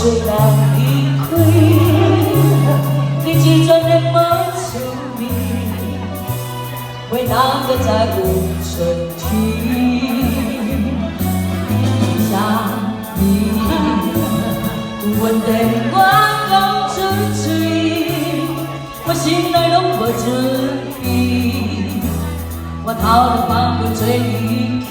虽然离开，你只准的无趣味，袂当搁再有春天。啥物有阮电话讲出嘴，我心内拢无准备，我头就放袂做离去。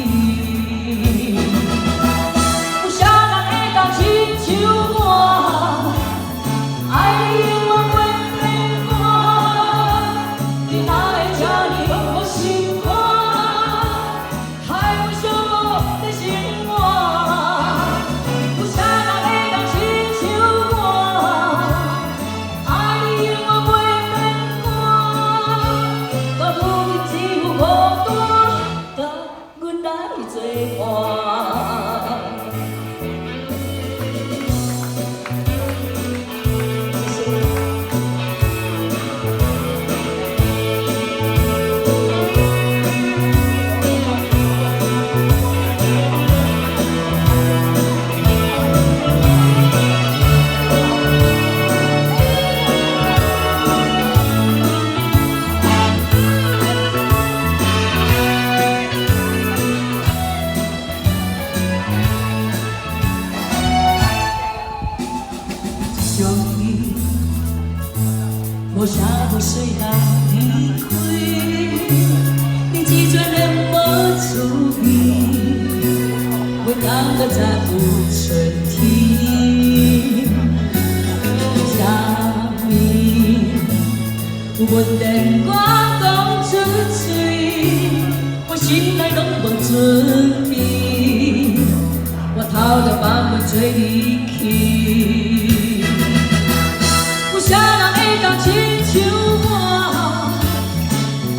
无啥无虽然离开，你只准的无趣味，袂当搁再有春天。啥物有阮电话讲出嘴，我心内拢无准备，我头就放袂做离去。有啥人会当亲？ 像我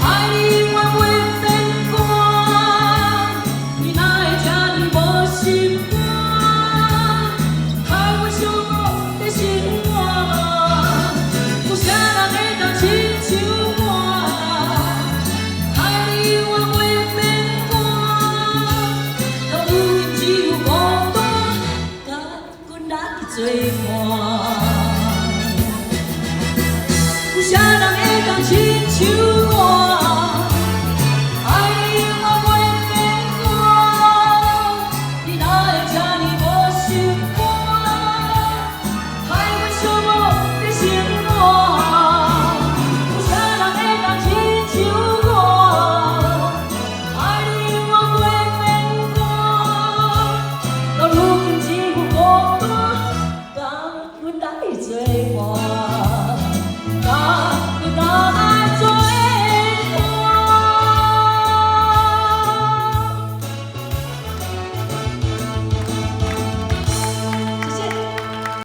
爱你永远袂变卦，你哪会这呢无心肝，害我寂寞的生活。有啥人会当亲像我，爱你永远袂变卦，到有今只有孤单，甲阮来作伴。 有啥人会当亲像我，爱你永远袂变卦，你哪会这呢无心肝，害我寂寞的生活。有啥人会当亲像我，爱你永远袂变卦，到如今只有孤单，甲阮来作。